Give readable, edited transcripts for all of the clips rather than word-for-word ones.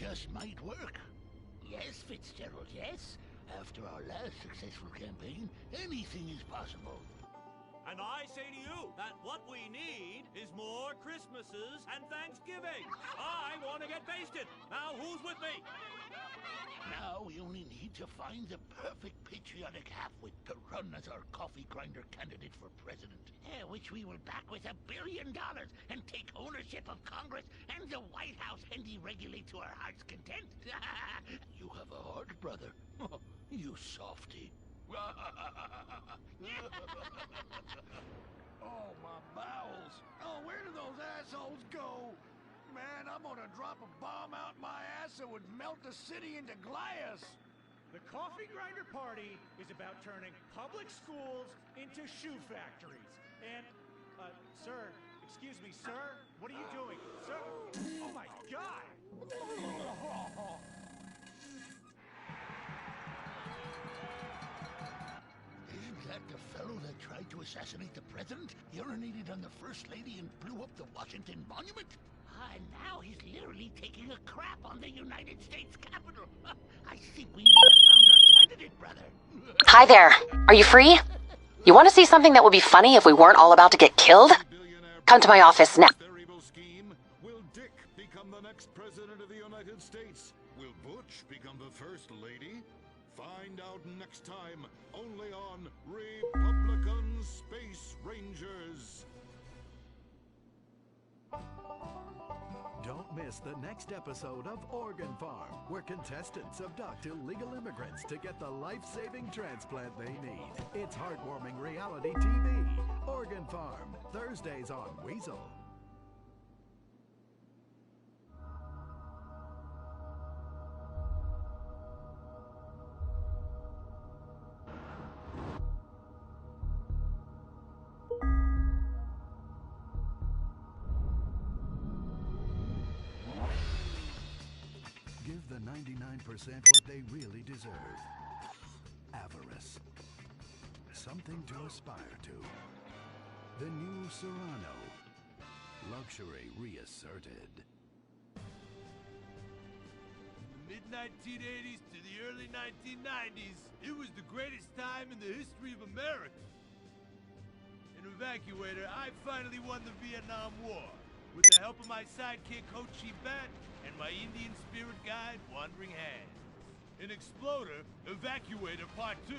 just might work. Yes, Fitzgerald, yes. After our last successful campaign, anything is possible. And I say to you that what we need is more Christmases and Thanksgiving. I want to get basted. Now, who's with me? Now we only need to find the perfect patriotic halfwit to run as our coffee grinder candidate for president. Which we will back with $1 billion and take ownership of Congress and the White House and deregulate to our heart's content. You have a heart, brother. You softy. Oh, my bowels. Oh, where do those assholes go? Man, I'm gonna drop a bomb out my ass that would melt the city into glass. The Coffee Grinder Party is about turning public schools into shoe factories. And, sir, excuse me, sir, what are you doing? Sir, oh my God! Isn't that the fellow that tried to assassinate the president, urinated on the first lady, and blew up the Washington Monument? And now he's literally taking a crap on the United States Capitol. I think we may have found our candidate, brother. Hi there. Are you free? You want to see something that would be funny if we weren't all about to get killed? Come to my office now. Their evil scheme. Will Dick become the next president of the United States? Will Butch become the first lady? Find out next time, only on Republican Space Rangers. Don't miss the next episode of Organ Farm, where contestants abduct illegal immigrants to get the life-saving transplant they need. It's heartwarming reality TV. Organ Farm, Thursdays on Weasel. Give the 99% what they really deserve. Avarice. Something to aspire to. The new Serrano. Luxury reasserted. Mid-1980s to the early 1990s, it was the greatest time in the history of America. An evacuator, I finally won the Vietnam War with the help of my sidekick Ho Chi Bat and my Indian spirit guide, Wandering Hand. In Exploder, Evacuator Part 2,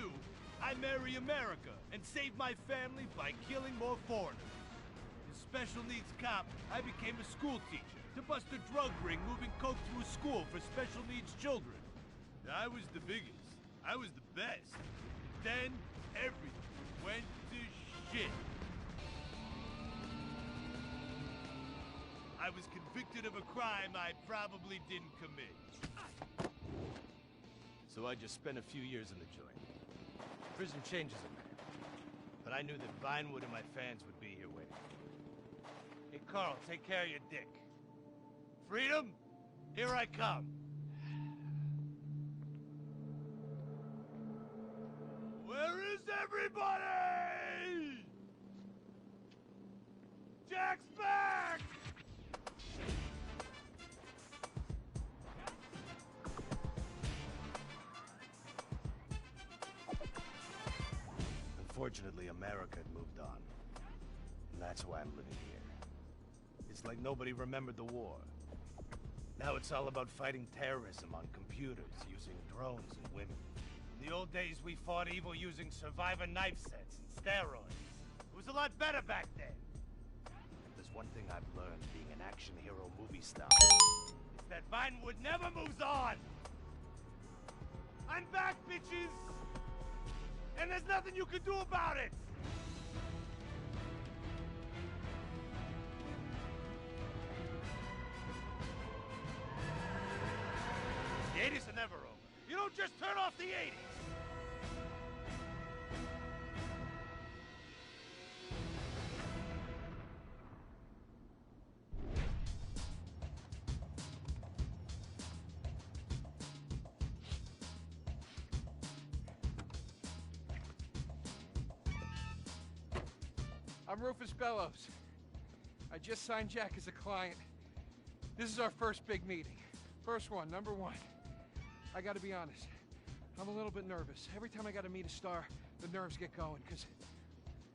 I marry America and save my family by killing more foreigners. As Special Needs Cop, I became a school teacher to bust a drug ring moving coke through a school for special needs children. I was the biggest. I was the best. Then, everything went to shit. I was convicted of a crime I probably didn't commit. So I just spent a few years in the joint. Prison changes a man. But I knew that Vinewood and my fans would be here waiting. Hey, Carl, take care of your dick. Freedom, here I come. Where is everybody? Jack's back! Unfortunately, America had moved on. And that's why I'm living here. It's like nobody remembered the war. Now it's all about fighting terrorism on computers, using drones and women. In the old days, we fought evil using survivor knife sets and steroids. It was a lot better back then. If there's one thing I've learned being an action hero movie star, it's that Vinewood never moves on! I'm back, bitches! And there's nothing you can do about it! The 80s are never over. You don't just turn off the 80s! I'm Rufus Bellows. I just signed Jack as a client. This is our first big meeting. First one, number one. I gotta be honest. I'm a little bit nervous. Every time I gotta meet a star, the nerves get going, because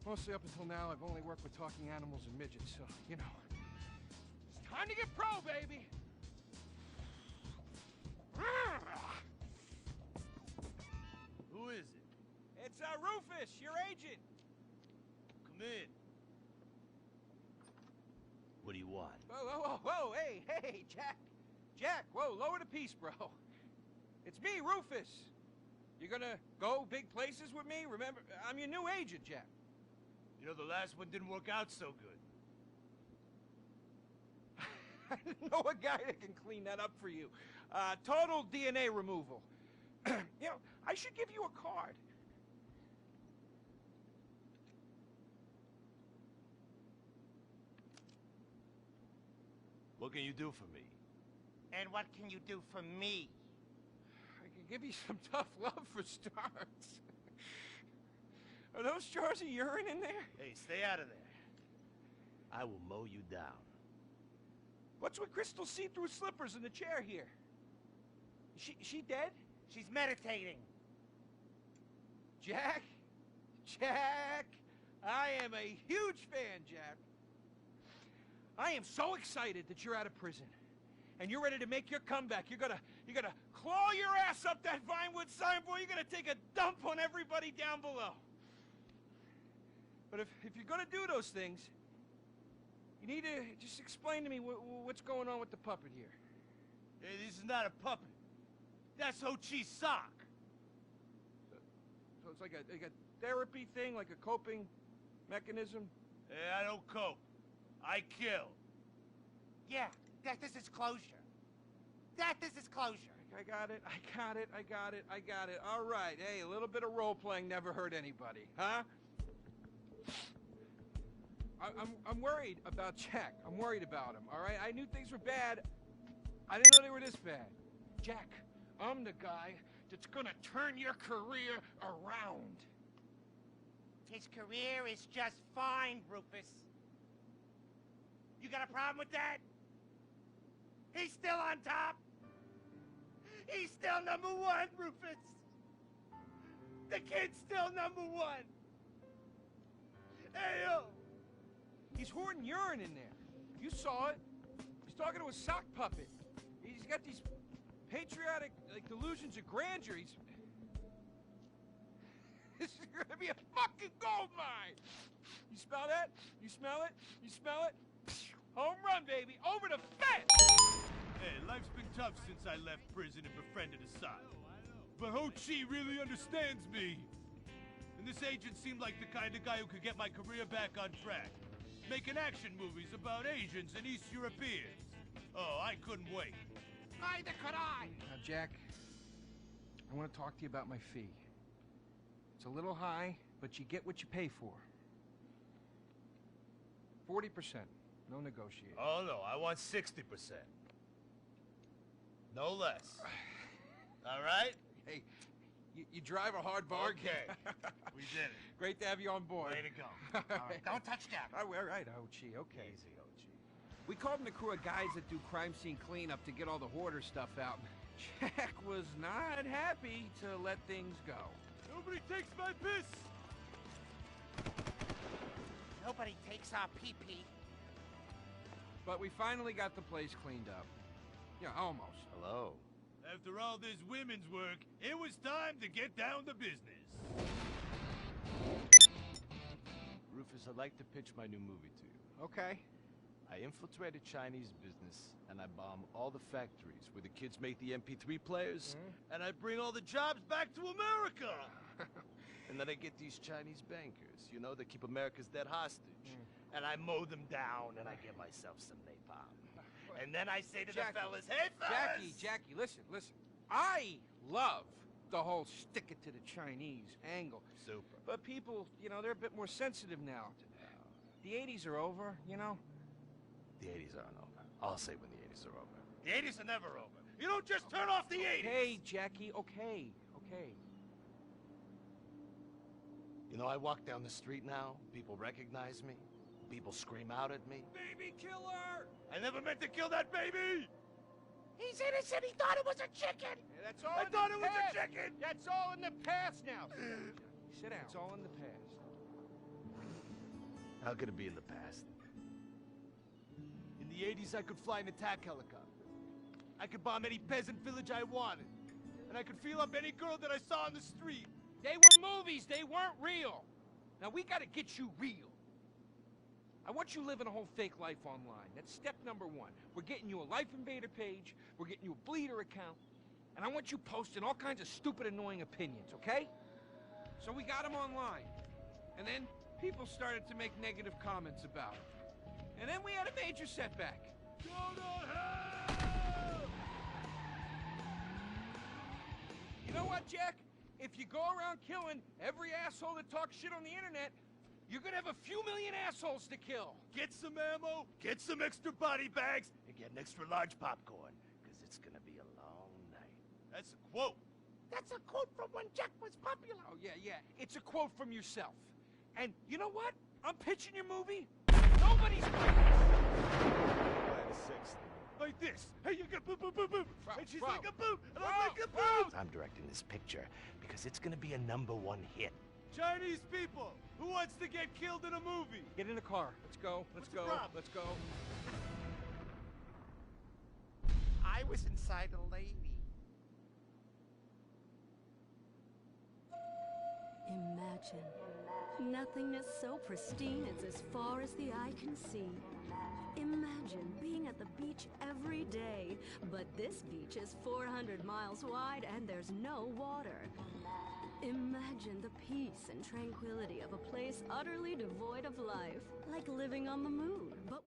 mostly up until now, I've only worked with talking animals and midgets, so, you know. It's time to get pro, baby! Who is it? It's Rufus, your agent. Come in. What do you want? Whoa, hey, Jack. Jack, whoa, lower the piece, bro. It's me, Rufus. You gonna go big places with me? Remember, I'm your new agent, Jack. You know, the last one didn't work out so good. I know a guy that can clean that up for you. Total DNA removal. You know, I should give you a card. What can you do for me? And what can you do for me? I can give you some tough love for starts. Are those jars of urine in there? Hey, stay out of there. I will mow you down. What's with Crystal's see-through slippers in the chair here? She dead? She's meditating. Jack? Jack! I am a huge fan, Jack. I am so excited that you're out of prison. And you're ready to make your comeback. You're gonna claw your ass up that Vinewood signboard. You're gonna take a dump on everybody down below. But if you're gonna do those things, you need to just explain to me what's going on with the puppet here. Hey, this is not a puppet. That's Ho Chi's sock. So it's like a therapy thing, like a coping mechanism? Hey, I don't cope. I kill. Yeah, this is closure. This is closure. I got it. All right. Hey, a little bit of role-playing never hurt anybody, huh? I'm worried about Jack. I'm worried about him, all right? I knew things were bad. I didn't know they were this bad. Jack, I'm the guy that's gonna turn your career around. His career is just fine, Rufus. You got a problem with that? He's still on top. He's still number one, Rufus. The kid's still number one. Hey, yo. He's hoarding urine in there. You saw it. He's talking to a sock puppet. He's got these patriotic, like, delusions of grandeur. This is gonna be a fucking gold mine. You smell that? You smell it? You smell it? Home run, baby. Over the fence. Hey, life's been tough since I left prison and befriended Assad. But Ho Chi really understands me. And this agent seemed like the kind of guy who could get my career back on track. Making action movies about Asians and East Europeans. Oh, I couldn't wait. Neither could I. Now, Jack, I want to talk to you about my fee. It's a little high, but you get what you pay for. 40%. No negotiation. Oh, no, I want 60%. No less. All right? Hey, you drive a hard bargain. Okay. We did it. Great to have you on board. Way to go. All right, don't touch Jack. All right, Ho-Chi, okay. Easy, Ho Chi. We called in a crew of guys that do crime scene cleanup to get all the hoarder stuff out. Jack was not happy to let things go. Nobody takes my piss! Nobody takes our pee-pee. But we finally got the place cleaned up. Yeah, almost. Hello. After all this women's work, it was time to get down to business. Rufus, I'd like to pitch my new movie to you. Okay. I infiltrated Chinese business, and I bomb all the factories where the kids make the MP3 players, and I bring all the jobs back to America! And then I get these Chinese bankers, you know, that keep America's dead hostage. And I mow them down, and I get myself some napalm. And then I say to Jackie, the fellas, hey, fellas! Jackie, listen. I love the whole stick it to the Chinese angle. Super. But people, you know, they're a bit more sensitive now. The 80s are over, you know? The 80s aren't over. I'll say when the 80s are over. The 80s are never over. You don't just turn off the 80s! Hey, Jackie, okay. You know, I walk down the street now, people recognize me, people scream out at me. Baby killer! I never meant to kill that baby! He's innocent. He thought it was a chicken. Yeah, that's all I in the thought it was a past. chicken. That's all in the past now. Sit down. It's all in the past. How could it be in the past? In the 80s, I could fly an attack helicopter. I could bomb any peasant village I wanted. And I could feel up any girl that I saw on the street. They were movies. They weren't real. Now, we gotta get you real. I want you living a whole fake life online. That's step number one. We're getting you a Life Invader page. We're getting you a Bleeder account. And I want you posting all kinds of stupid, annoying opinions, okay? So we got them online. And then people started to make negative comments about it. And then we had a major setback. Go to hell! You know what, Jack? If you go around killing every asshole that talks shit on the internet, you're gonna have a few million assholes to kill. Get some ammo, get some extra body bags, and get an extra large popcorn, because it's gonna be a long night. That's a quote. That's a quote from when Jack was popular. Oh, yeah. It's a quote from yourself. And you know what? I'm pitching your movie. Nobody's Like this. Hey, you got boop, boop, boop, boop. And she's bro. like a boop, and I'm like a boop. I'm directing this picture because it's gonna be a #1 hit. Chinese people, who wants to get killed in a movie? Get in the car. Let's go. Let's the go. problem? Let's go. I was inside a lady. Imagine. Nothingness so pristine it's as far as the eye can see. Imagine being at the beach every day, but this beach is 400 miles wide and there's no water. Imagine the peace and tranquility of a place utterly devoid of life, like living on the moon, but